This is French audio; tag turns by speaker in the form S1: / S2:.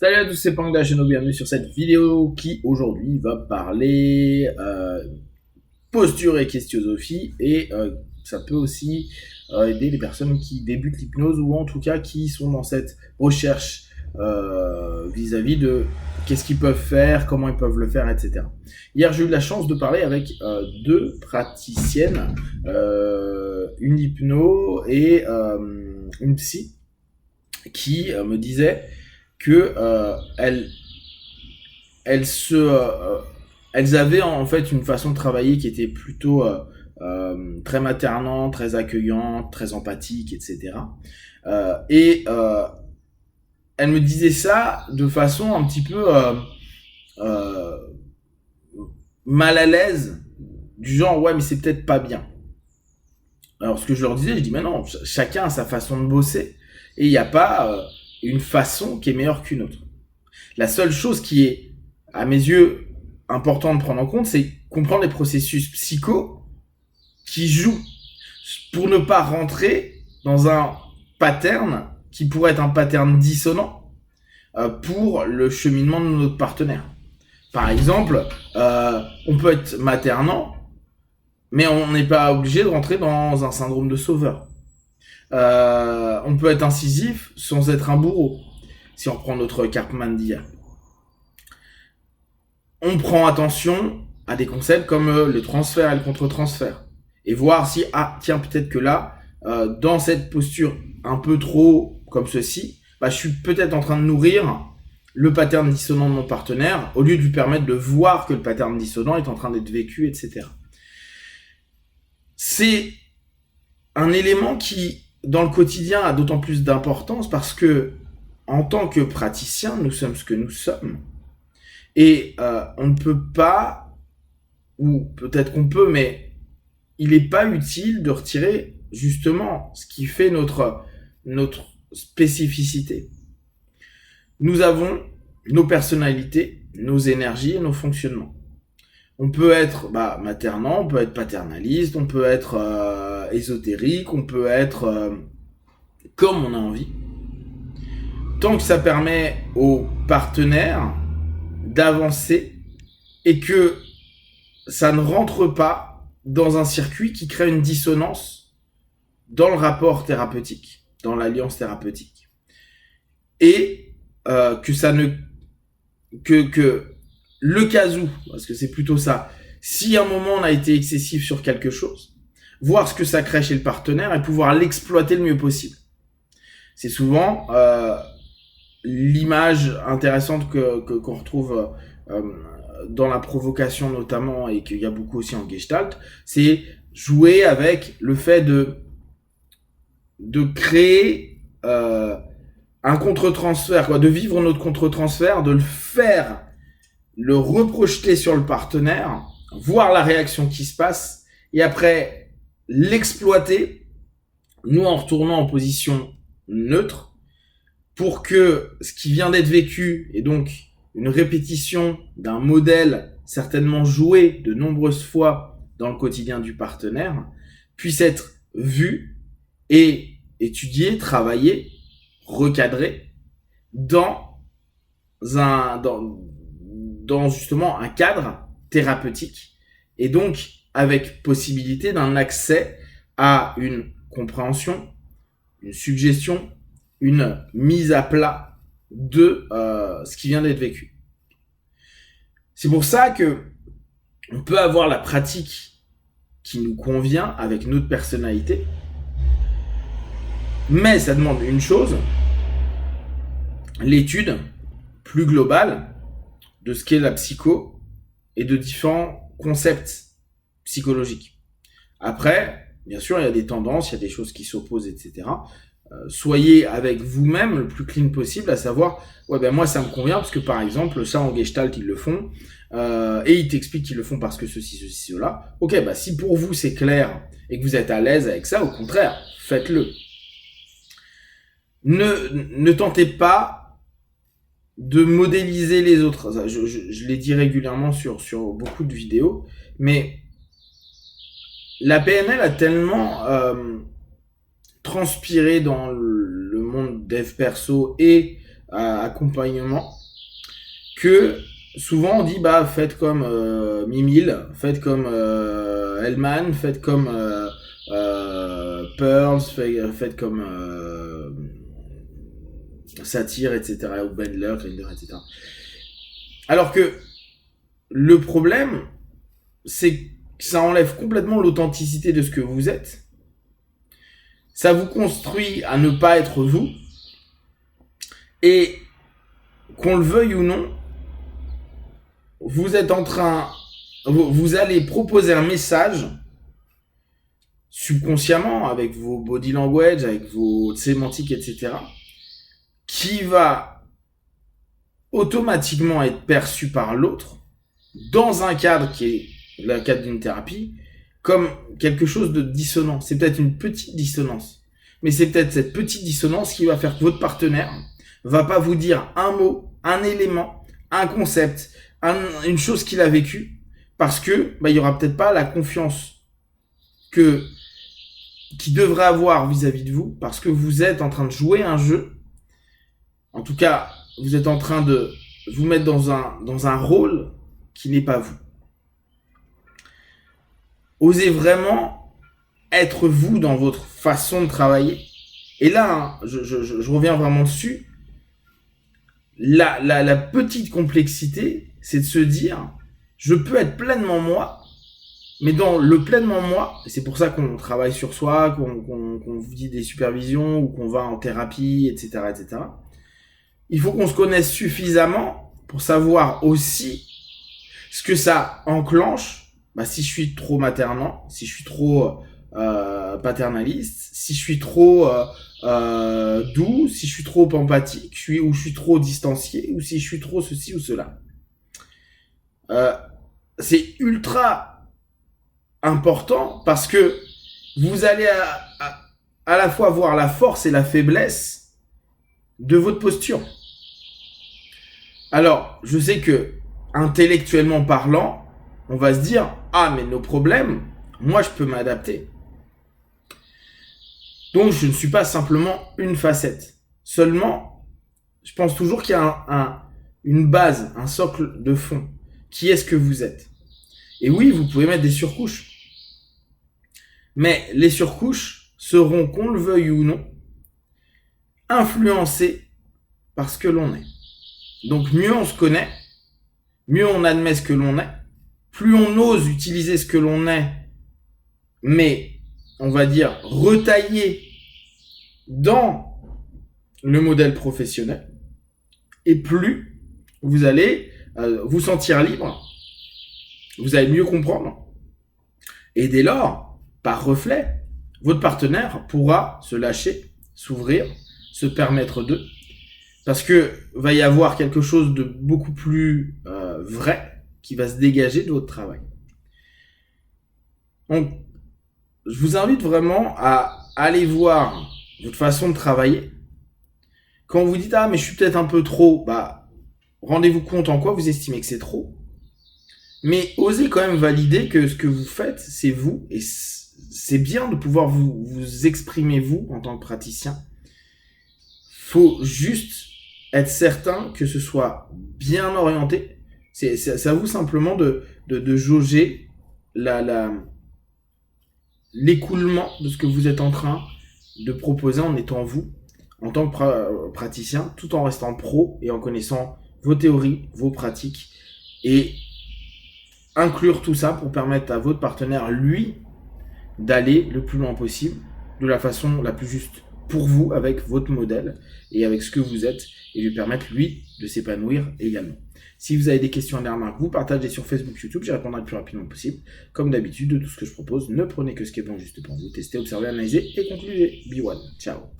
S1: Salut à tous, c'est Pang de la chaîne, bienvenue sur cette vidéo qui aujourd'hui va parler posture et questionosophie et ça peut aussi aider les personnes qui débutent l'hypnose ou en tout cas qui sont dans cette recherche vis-à-vis de qu'est-ce qu'ils peuvent faire, comment ils peuvent le faire, etc. Hier, j'ai eu la chance de parler avec deux praticiennes, une hypno et une psy, qui me disaient que elles avaient en fait une façon de travailler qui était plutôt très maternante, très accueillante, très empathique, etc. Elles me disaient ça de façon un petit peu euh, mal à l'aise, du genre ouais mais c'est peut-être pas bien. Alors ce que je leur disais, je dis mais non, chacun a sa façon de bosser et il n'y a pas une façon qui est meilleure qu'une autre. La seule chose qui est, à mes yeux, important de prendre en compte, c'est comprendre les processus psycho qui jouent pour ne pas rentrer dans un pattern qui pourrait être un pattern dissonant pour le cheminement de notre partenaire. Par exemple, on peut être maternant, mais on n'est pas obligé de rentrer dans un syndrome de sauveur. On peut être incisif sans être un bourreau, si on reprend notre Cartman d'hier. On prend attention à des concepts comme le transfert et le contre-transfert. Et voir si, ah, tiens, peut-être que là, dans cette posture un peu trop comme ceci, bah, je suis peut-être en train de nourrir le pattern dissonant de mon partenaire, au lieu de lui permettre de voir que le pattern dissonant est en train d'être vécu, etc. C'est un élément qui, dans le quotidien, a d'autant plus d'importance parce que, en tant que praticien, nous sommes ce que nous sommes. Et on ne peut pas, ou peut-être qu'on peut, mais il n'est pas utile de retirer justement ce qui fait notre spécificité. Nous avons nos personnalités, nos énergies et nos fonctionnements. On peut être maternant, on peut être paternaliste, on peut être ésotérique, on peut être comme on a envie. Tant que ça permet aux partenaires d'avancer et que ça ne rentre pas dans un circuit qui crée une dissonance dans le rapport thérapeutique, dans l'alliance thérapeutique. Et que ça ne... que le cas où, parce que c'est plutôt ça, si à un moment on a été excessif sur quelque chose, voir ce que ça crée chez le partenaire et pouvoir l'exploiter le mieux possible. C'est souvent l'image intéressante qu'on retrouve dans la provocation notamment, et qu'il y a beaucoup aussi en Gestalt, c'est jouer avec le fait de créer un contre-transfert, quoi, de vivre notre contre-transfert, de le faire, le reprojeter sur le partenaire, voir la réaction qui se passe, et après l'exploiter, nous en retournant en position neutre, pour que ce qui vient d'être vécu, et donc une répétition d'un modèle certainement joué de nombreuses fois dans le quotidien du partenaire, puisse être vu et étudié, travaillé, recadré dans justement un cadre thérapeutique, et donc avec possibilité d'un accès à une compréhension, une suggestion, une mise à plat de ce qui vient d'être vécu. C'est pour ça que on peut avoir la pratique qui nous convient avec notre personnalité, mais ça demande une chose, l'étude plus globale de ce qu'est la psycho et de différents concepts psychologiques. Après, bien sûr, il y a des tendances, il y a des choses qui s'opposent, etc. Soyez avec vous-même le plus clean possible, à savoir, ouais ben moi ça me convient parce que par exemple ça en Gestalt ils le font et ils t'expliquent qu'ils le font parce que ceci, cela. Ok, bah si pour vous c'est clair et que vous êtes à l'aise avec ça, au contraire, faites-le. Ne tentez pas de modéliser les autres. Je l'ai dit régulièrement sur beaucoup de vidéos, mais la PNL a tellement transpiré dans le monde dev perso et accompagnement que souvent on dit bah faites comme Mimile, faites comme Hellman, faites comme Pearls, faites comme Satyr, etc. ou Bendler, Grinder, etc. Alors que le problème, c'est que ça enlève complètement l'authenticité de ce que vous êtes. Ça vous construit à ne pas être vous. Et qu'on le veuille ou non, vous êtes en train, vous allez proposer un message subconsciemment avec vos body language, avec vos sémantiques, etc., qui va automatiquement être perçu par l'autre dans un cadre qui est le cadre d'une thérapie comme quelque chose de dissonant. C'est peut-être une petite dissonance, mais c'est peut-être cette petite dissonance qui va faire que votre partenaire va pas vous dire un mot, un élément, un concept, une chose qu'il a vécue, parce que il y aura peut-être pas la confiance qu'il devrait avoir vis-à-vis de vous, parce que vous êtes en train de jouer un jeu. En tout cas, vous êtes en train de vous mettre dans un rôle qui n'est pas vous. Osez vraiment être vous dans votre façon de travailler. Et là, je reviens vraiment dessus. La petite complexité, c'est de se dire, je peux être pleinement moi, mais dans le pleinement moi, c'est pour ça qu'on travaille sur soi, qu'on dit des supervisions ou qu'on va en thérapie, etc., etc. Il faut qu'on se connaisse suffisamment pour savoir aussi ce que ça enclenche. Si je suis trop maternant, si je suis trop paternaliste, si je suis trop doux, si je suis trop empathique, ou je suis trop distancié, ou si je suis trop ceci ou cela. C'est ultra important parce que vous allez à la fois voir la force et la faiblesse de votre posture. Alors, je sais que intellectuellement parlant, on va se dire « Ah, mais nos problèmes, moi je peux m'adapter. » Donc, je ne suis pas simplement une facette. Seulement, je pense toujours qu'il y a une base, un socle de fond. Qui est-ce que vous êtes? Et oui, vous pouvez mettre des surcouches. Mais les surcouches seront, qu'on le veuille ou non, influencées par ce que l'on est. Donc, mieux on se connaît, mieux on admet ce que l'on est, plus on ose utiliser ce que l'on est, mais on va dire retaillé dans le modèle professionnel, et plus vous allez vous sentir libre, vous allez mieux comprendre, et dès lors, par reflet, votre partenaire pourra se lâcher, s'ouvrir, se permettre d'eux, parce que va y avoir quelque chose de beaucoup plus vrai qui va se dégager de votre travail. Donc, je vous invite vraiment à aller voir votre façon de travailler. Quand vous dites « Ah, mais je suis peut-être un peu trop », rendez-vous compte en quoi vous estimez que c'est trop. Mais osez quand même valider que ce que vous faites, c'est vous. Et c'est bien de pouvoir vous exprimer, vous, en tant que praticien. Faut juste être certain que ce soit bien orienté. C'est à vous simplement de jauger l'écoulement de ce que vous êtes en train de proposer en étant vous, en tant que praticien, tout en restant pro et en connaissant vos théories, vos pratiques, et inclure tout ça pour permettre à votre partenaire, lui, d'aller le plus loin possible, de la façon la plus juste pour vous, avec votre modèle et avec ce que vous êtes, et lui permettre, lui, de s'épanouir également. Si vous avez des questions et des remarques, vous partagez sur Facebook, YouTube, j'y répondrai le plus rapidement possible. Comme d'habitude, de tout ce que je propose, ne prenez que ce qui est bon juste pour vous. Testez, observez, analysez et concluez. Be one. Ciao.